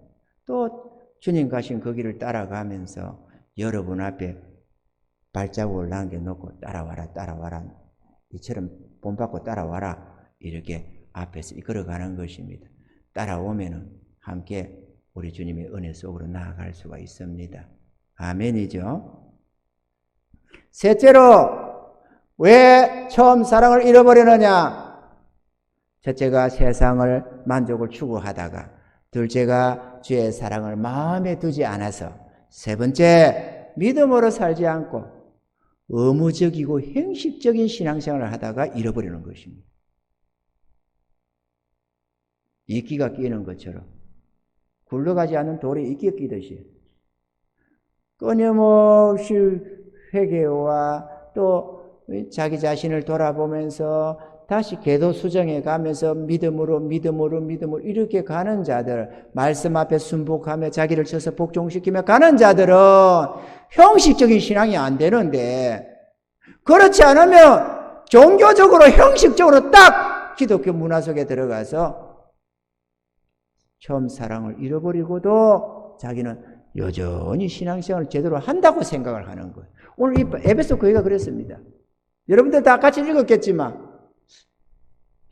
또 주님 가신 그 길을 따라가면서 여러분 앞에 발자국을 남겨놓고 따라와라 이처럼 본받고 따라와라 이렇게 앞에서 이끌어가는 것입니다. 따라오면은 함께 우리 주님의 은혜 속으로 나아갈 수가 있습니다. 아멘이죠. 셋째로 왜 처음 사랑을 잃어버리느냐? 첫째가 세상을 만족을 추구하다가, 둘째가 주의 사랑을 마음에 두지 않아서, 세 번째 믿음으로 살지 않고 의무적이고 형식적인 신앙생활을 하다가 잃어버리는 것입니다. 이끼가 끼는 것처럼 굴러가지 않는 돌에 이끼가 끼듯이 끊임없이 회개와 또 자기 자신을 돌아보면서 다시 궤도 수정해 가면서 믿음으로 이렇게 가는 자들, 말씀 앞에 순복하며 자기를 쳐서 복종시키며 가는 자들은 형식적인 신앙이 안 되는데, 그렇지 않으면 종교적으로 형식적으로 딱 기독교 문화 속에 들어가서 처음 사랑을 잃어버리고도 자기는 여전히 신앙생활을 제대로 한다고 생각을 하는 거예요. 오늘 이 에베소 교회가 그랬습니다. 여러분들 다 같이 읽었겠지만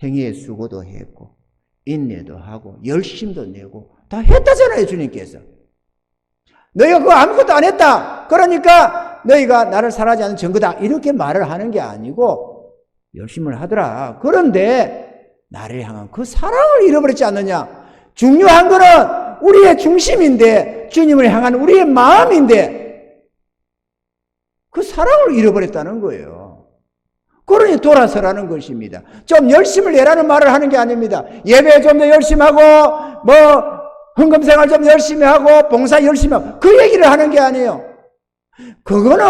행위의 수고도 했고 인내도 하고 열심도 내고 다 했다잖아요. 주님께서. 너희가 그거 아무것도 안 했다, 그러니까 너희가 나를 사랑하지 않는 증거다, 이렇게 말을 하는 게 아니고 열심을 하더라. 그런데 나를 향한 그 사랑을 잃어버렸지 않느냐. 중요한 거는 우리의 중심인데, 주님을 향한 우리의 마음인데 그 사랑을 잃어버렸다는 거예요. 그러니 돌아서라는 것입니다. 좀 열심을 내라는 말을 하는 게 아닙니다. 예배 좀 더 열심히 하고 헌금생활 좀 열심히 하고 봉사 열심히 하고 그 얘기를 하는 게 아니에요. 그거는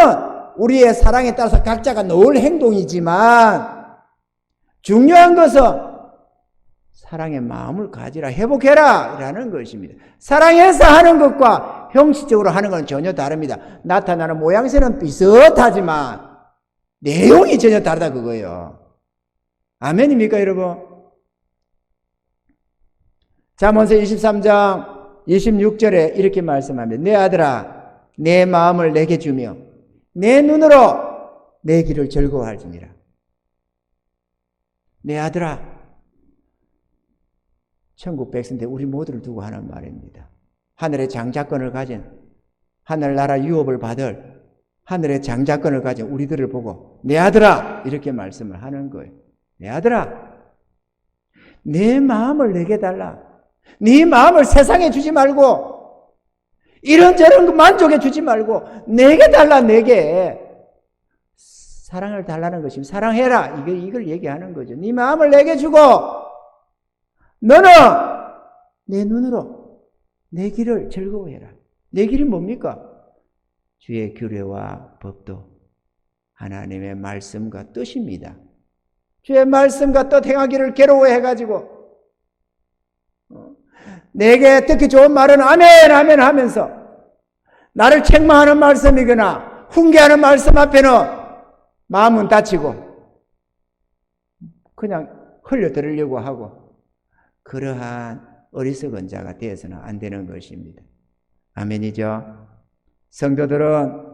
우리의 사랑에 따라서 각자가 놓을 행동이지만 중요한 것은 사랑의 마음을 가지라, 회복해라 라는 것입니다. 사랑해서 하는 것과 형식적으로 하는 건 전혀 다릅니다. 나타나는 모양새는 비슷하지만 내용이 전혀 다르다 그거예요. 아멘입니까 여러분? 잠언서 23장 26절에 이렇게 말씀합니다. 내 아들아, 내 마음을 내게 주며 내 눈으로 내 길을 즐거워할지니라. 내 아들아, 천국 백성인데 우리 모두를 두고 하는 말입니다. 하늘의 장자권을 가진, 하늘나라 유업을 받을 하늘의 장자권을 가진 우리들을 보고 내 아들아 이렇게 말씀을 하는 거예요. 내 아들아, 내 마음을 내게 달라. 네 마음을 세상에 주지 말고 이런저런 만족해 주지 말고 내게 달라. 내게 사랑을 달라는 것입니다. 사랑해라, 이걸 얘기하는 거죠. 네 마음을 내게 주고 너는 내 눈으로 내 길을 즐거워해라. 내 길이 뭡니까? 주의 규례와 법도 하나님의 말씀과 뜻입니다. 주의 말씀과 뜻 행하기를 괴로워해가지고 내게 듣기 좋은 말은 아멘 아멘 하면서 나를 책망하는 말씀이거나 훈계하는 말씀 앞에는 마음은 닫히고 그냥 흘려들으려고 하고, 그러한 어리석은 자가 되어서는 안 되는 것입니다. 아멘이죠? 성도들은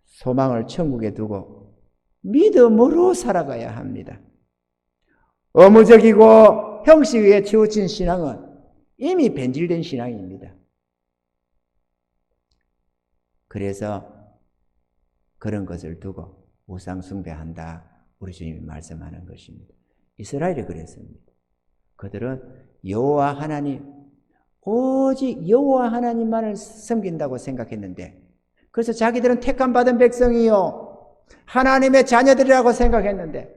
소망을 천국에 두고 믿음으로 살아가야 합니다. 의무적이고 형식에 치우친 신앙은 이미 변질된 신앙입니다. 그래서 그런 것을 두고 우상 숭배한다, 우리 주님이 말씀하는 것입니다. 이스라엘이 그랬습니다. 그들은 여호와 하나님, 오직 여호와 하나님만을 섬긴다고 생각했는데, 그래서 자기들은 택함 받은 백성이요 하나님의 자녀들이라고 생각했는데,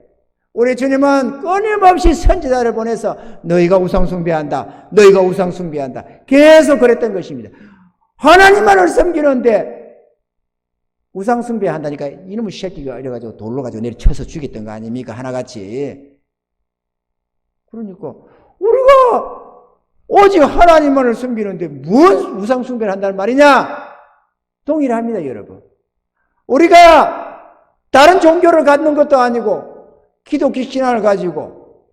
우리 주님은 끊임없이 선지자를 보내서 너희가 우상 숭배한다, 너희가 우상 숭배한다 계속 그랬던 것입니다. 하나님만을 섬기는데 우상 숭배한다니까 이놈의 새끼가 이래가지고 돌로 가지고 내리 쳐서 죽였던 거 아닙니까? 하나같이. 그러니까 우리가 오직 하나님만을 섬기는데 무슨 우상 숭배를 한다는 말이냐? 동일합니다, 여러분. 우리가 다른 종교를 갖는 것도 아니고 기독교 신앙을 가지고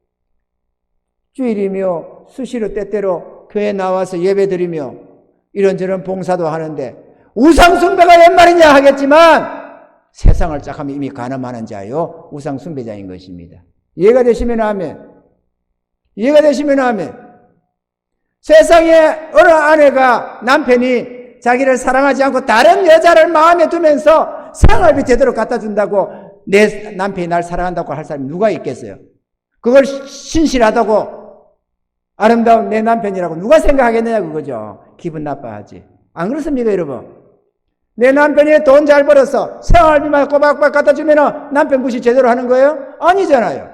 주일이며 수시로 때때로 교회에 나와서 예배드리며 이런저런 봉사도 하는데 우상 숭배가 웬 말이냐 하겠지만, 세상을 쫙 하면 이미 간음하는 자요 우상 숭배자인 것입니다. 이해가 되시면 아멘. 이해가 되시면 아멘. 세상에 어느 아내가 남편이 자기를 사랑하지 않고 다른 여자를 마음에 두면서 생활비 제대로 갖다 준다고 내 남편이 날 사랑한다고 할 사람이 누가 있겠어요? 그걸 신실하다고 아름다운 내 남편이라고 누가 생각하겠느냐 그거죠. 기분 나빠하지. 안 그렇습니까 여러분? 내 남편이 돈 잘 벌어서 생활비만 꼬박꼬박 갖다 주면 남편 무시 제대로 하는 거예요? 아니잖아요.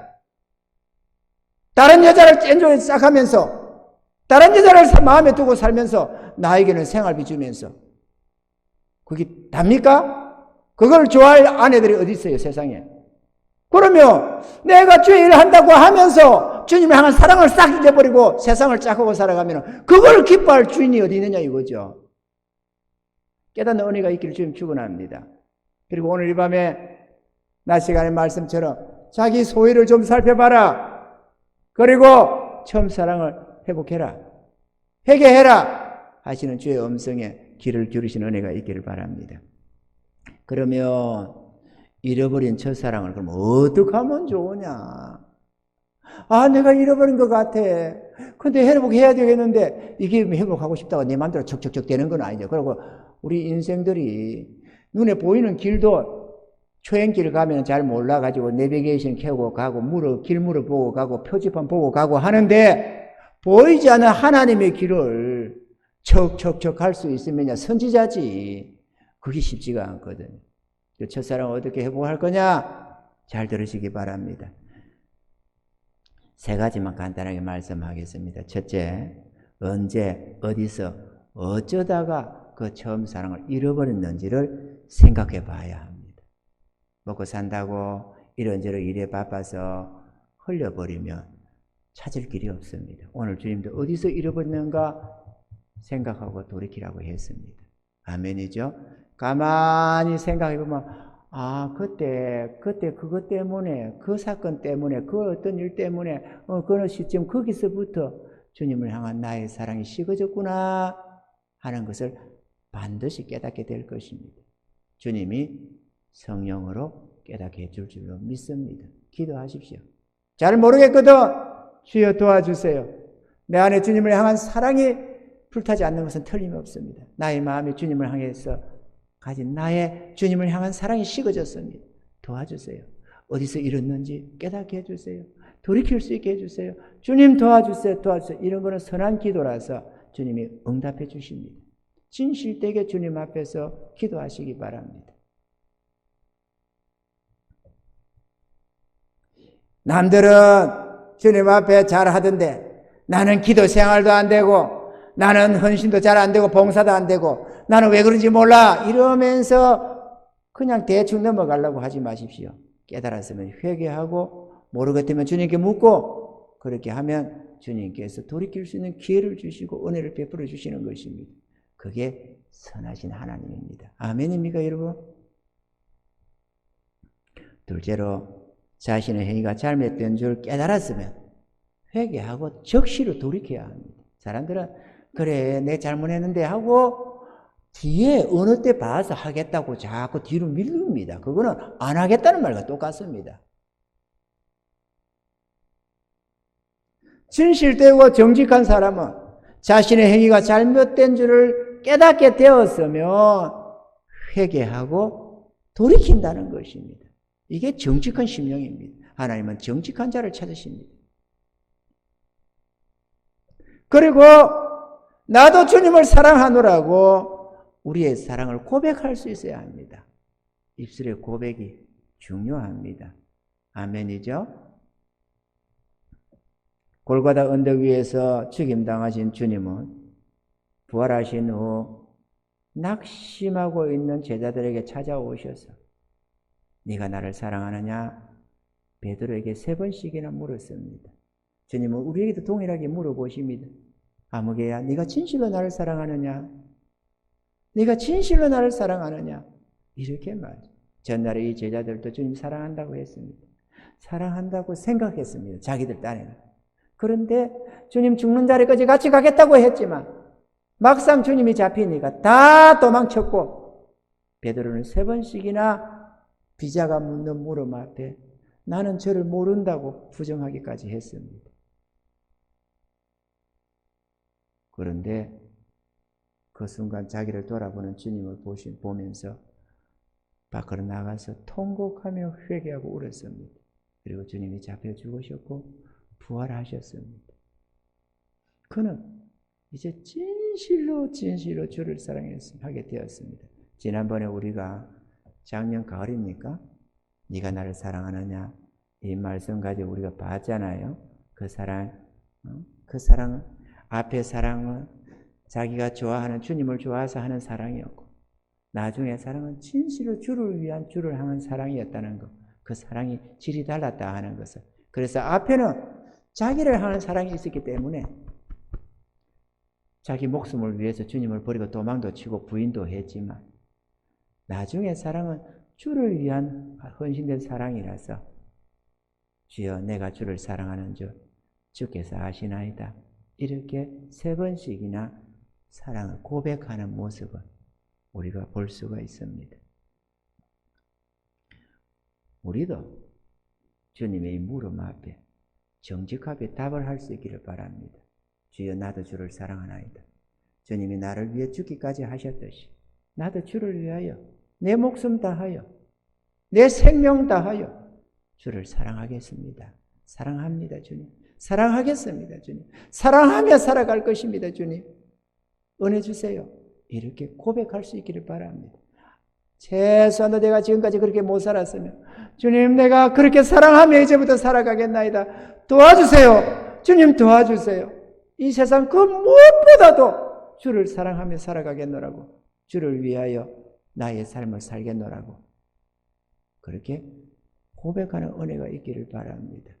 다른 여자를 쨘조에 싹하면서 다른 여자를 마음에 두고 살면서 나에게는 생활비 주면서 그게 답니까? 그걸 좋아할 아내들이 어디 있어요 세상에. 그러면 내가 죄를 한다고 하면서 주님을 향한 사랑을 싹 잊어버리고 세상을 짝하고 살아가면 그걸 기뻐할 주인이 어디 있느냐 이거죠. 깨닫는 은혜가 있기를 주님 축원합니다. 그리고 오늘 이 밤에 낮 시간의 말씀처럼 자기 소유를 좀 살펴봐라. 그리고 처음 사랑을 회복해라. 회개해라 하시는 주의 음성에 귀를 기울이시는 은혜가 있기를 바랍니다. 그러면 잃어버린 첫사랑을 그럼 어떻게 하면 좋으냐? 아, 내가 잃어버린 것 같아. 근데 회복해야 되겠는데 이게 회복하고 싶다고 내 마음대로 척척척 되는 건 아니죠. 그리고 우리 인생들이 눈에 보이는 길도 초행길 가면 잘 몰라가지고 내비게이션 켜고 가고 길 물어보고 가고 표지판 보고 가고 하는데 보이지 않는 하나님의 길을 척척척 할 수 있으면 선지자지. 그게 쉽지가 않거든. 첫사랑 어떻게 회복할 거냐? 잘 들으시기 바랍니다. 세 가지만 간단하게 말씀하겠습니다. 첫째, 언제, 어디서, 어쩌다가 그 처음 사랑을 잃어버렸는지를 생각해 봐야 합니다. 먹고 산다고 이런저런 일에 바빠서 흘려버리면 찾을 길이 없습니다. 오늘 주님도 어디서 잃어버렸는가 생각하고 돌이키라고 했습니다. 아멘이죠? 가만히 생각해보면 아 그때 그것 때문에 그 사건 때문에 그 어떤 일 때문에 그런 시점 거기서부터 주님을 향한 나의 사랑이 식어졌구나 하는 것을 반드시 깨닫게 될 것입니다. 주님이 성령으로 깨닫게 해줄 줄로 믿습니다. 기도하십시오. 잘 모르겠거든 주여 도와주세요. 내 안에 주님을 향한 사랑이 불타지 않는 것은 틀림없습니다. 나의 마음이 주님을 향해서 가진 나의 주님을 향한 사랑이 식어졌습니다. 도와주세요. 어디서 잃었는지 깨닫게 해주세요. 돌이킬 수 있게 해주세요. 주님 도와주세요. 도와주세요. 이런 거는 선한 기도라서 주님이 응답해 주십니다. 진실되게 주님 앞에서 기도하시기 바랍니다. 남들은 주님 앞에 잘하던데 나는 기도 생활도 안 되고 나는 헌신도 잘 안 되고 봉사도 안 되고 나는 왜 그런지 몰라 이러면서 그냥 대충 넘어가려고 하지 마십시오. 깨달았으면 회개하고 모르겠다면 주님께 묻고 그렇게 하면 주님께서 돌이킬 수 있는 기회를 주시고 은혜를 베풀어 주시는 것입니다. 그게 선하신 하나님입니다. 아멘입니까 여러분? 둘째로 자신의 행위가 잘못된 줄 깨달았으면 회개하고 적시로 돌이켜야 합니다. 사람들은 그래 내 잘못했는데 하고 뒤에 어느 때 봐서 하겠다고 자꾸 뒤로 밀립니다. 그거는 안 하겠다는 말과 똑같습니다. 진실되고 정직한 사람은 자신의 행위가 잘못된 줄을 깨닫게 되었으면 회개하고 돌이킨다는 것입니다. 이게 정직한 심령입니다. 하나님은 정직한 자를 찾으십니다. 그리고 나도 주님을 사랑하노라고 우리의 사랑을 고백할 수 있어야 합니다. 입술의 고백이 중요합니다. 아멘이죠? 골고다 언덕 위에서 죽임당하신 주님은 부활하신 후 낙심하고 있는 제자들에게 찾아오셔서 네가 나를 사랑하느냐? 베드로에게 3번씩이나 물었습니다. 주님은 우리에게도 동일하게 물어보십니다. 아무개야 네가 진실로 나를 사랑하느냐? 네가 진실로 나를 사랑하느냐? 이렇게 말이죠. 전날에 이 제자들도 주님 사랑한다고 했습니다. 사랑한다고 생각했습니다. 자기들 딴에는. 그런데 주님 죽는 자리까지 같이 가겠다고 했지만 막상 주님이 잡히니까 다 도망쳤고 베드로는 3번씩이나 비자가 묻는 물음 앞에 나는 저를 모른다고 부정하기까지 했습니다. 그런데 그 순간 자기를 돌아보는 주님을 보면서 밖으로 나가서 통곡하며 회개하고 울었습니다. 그리고 주님이 잡혀 죽으셨고 부활하셨습니다. 그는 이제 진실로 주를 사랑하게 되었습니다. 지난번에 우리가 작년 가을입니까? 네가 나를 사랑하느냐? 이 말씀 가지고 우리가 봤잖아요. 그 사랑, 앞에 사랑은 자기가 좋아하는 주님을 좋아해서 하는 사랑이었고, 나중에 사랑은 진실로 주를 위한 주를 향한 사랑이었다는 것. 그 사랑이 질이 달랐다 하는 것을. 그래서 앞에는 자기를 향한 사랑이 있었기 때문에 자기 목숨을 위해서 주님을 버리고 도망도 치고 부인도 했지만, 나중에 사랑은 주를 위한 헌신된 사랑이라서 주여 내가 주를 사랑하는 줄 주께서 아시나이다. 이렇게 3번씩이나 사랑을 고백하는 모습을 우리가 볼 수가 있습니다. 우리도 주님의 이 물음 앞에 정직하게 답을 할 수 있기를 바랍니다. 주여 나도 주를 사랑하나이다. 주님이 나를 위해 죽기까지 하셨듯이 나도 주를 위하여 내 목숨 다하여 내 생명 다하여 주를 사랑하겠습니다. 사랑합니다, 주님. 사랑하겠습니다, 주님. 사랑하며 살아갈 것입니다, 주님. 은혜 주세요. 이렇게 고백할 수 있기를 바랍니다. 최소한도 내가 지금까지 그렇게 못 살았으면 주님 내가 그렇게 사랑하며 이제부터 살아가겠나이다. 도와주세요. 주님 도와주세요. 이 세상 그 무엇보다도 주를 사랑하며 살아가겠노라고, 주를 위하여 나의 삶을 살겠노라고 그렇게 고백하는 은혜가 있기를 바랍니다.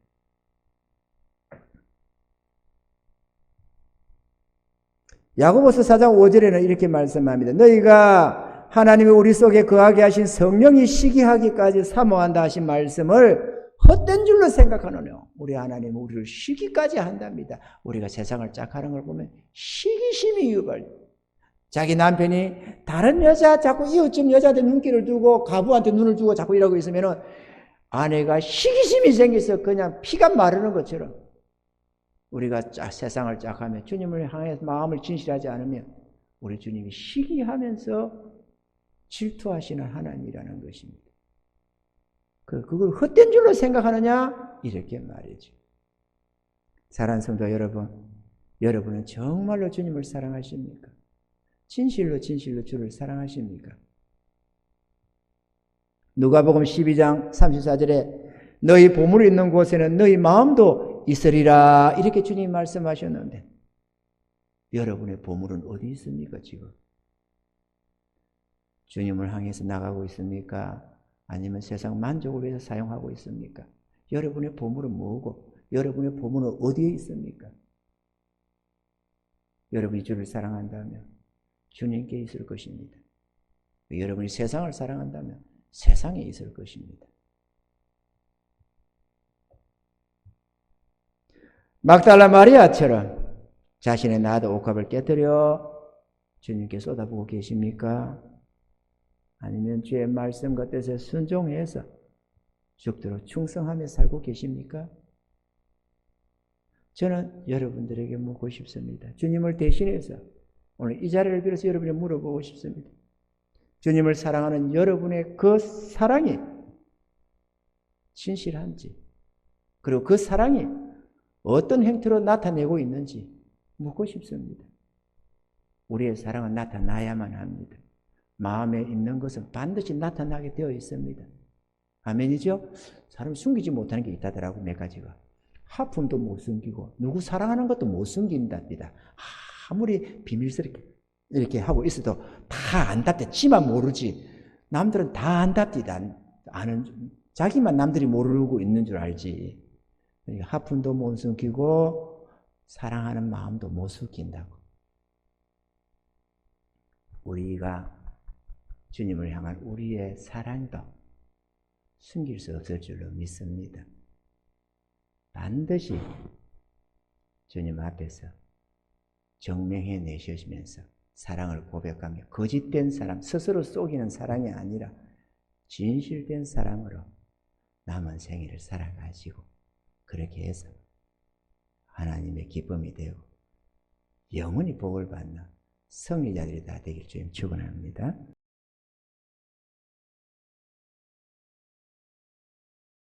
야고보서 4장 5절에는 이렇게 말씀합니다. 너희가 하나님이 우리 속에 거하게 하신 성령이 시기하기까지 사모한다 하신 말씀을 헛된 줄로 생각하노냐. 우리 하나님은 우리를 시기까지 한답니다. 우리가 세상을 짝하는 걸 보면 시기심이 유발. 자기 남편이 다른 여자 자꾸 이웃집 여자한테 눈길을 두고 가부한테 눈을 두고 자꾸 이러고 있으면 아내가 시기심이 생겨서 그냥 피가 마르는 것처럼 우리가 세상을 짝하며 주님을 향해 마음을 진실하지 않으면 우리 주님이 시기하면서 질투하시는 하나님이라는 것입니다. 그걸 헛된 줄로 생각하느냐? 이렇게 말이죠. 사랑하는 성도 여러분, 여러분은 정말로 주님을 사랑하십니까? 진실로 주를 사랑하십니까? 누가복음 12장 34절에 너희 보물이 있는 곳에는 너희 마음도 있으리라 이렇게 주님이 말씀하셨는데 여러분의 보물은 어디 있습니까 지금? 주님을 향해서 나가고 있습니까? 아니면 세상 만족을 위해서 사용하고 있습니까? 여러분의 보물은 뭐고 여러분의 보물은 어디에 있습니까? 여러분이 주를 사랑한다면 주님께 있을 것입니다. 여러분이 세상을 사랑한다면 세상에 있을 것입니다. 막달라 마리아처럼 자신의 나도 옥합을 깨뜨려 주님께 쏟아부고 계십니까? 아니면 주의 말씀과 뜻에 순종해서 죽도록 충성하며 살고 계십니까? 저는 여러분들에게 묻고 싶습니다. 주님을 대신해서 오늘 이 자리를 빌어서 여러분에게 물어보고 싶습니다. 주님을 사랑하는 여러분의 그 사랑이 진실한지, 그리고 그 사랑이 어떤 형태로 나타내고 있는지 묻고 싶습니다. 우리의 사랑은 나타나야만 합니다. 마음에 있는 것은 반드시 나타나게 되어 있습니다. 아멘이죠? 사람 숨기지 못하는 게 있다더라고, 몇 가지가. 하품도 못 숨기고 누구 사랑하는 것도 못 숨긴답니다. 아무리 비밀스럽게 이렇게 하고 있어도 다 안답대. 지만 모르지. 남들은 다 안답디다. 자기만 남들이 모르고 있는 줄 알지. 하품도 못 숨기고 사랑하는 마음도 못 숨긴다고. 우리가 주님을 향한 우리의 사랑도 숨길 수 없을 줄로 믿습니다. 반드시 주님 앞에서 정명해 내시면서 사랑을 고백하며 거짓된 사랑, 스스로 속이는 사랑이 아니라 진실된 사랑으로 남은 생애를 살아가시고 그렇게 해서 하나님의 기쁨이 되고 영원히 복을 받는 성리자들이 다 되길 주님 축원합니다.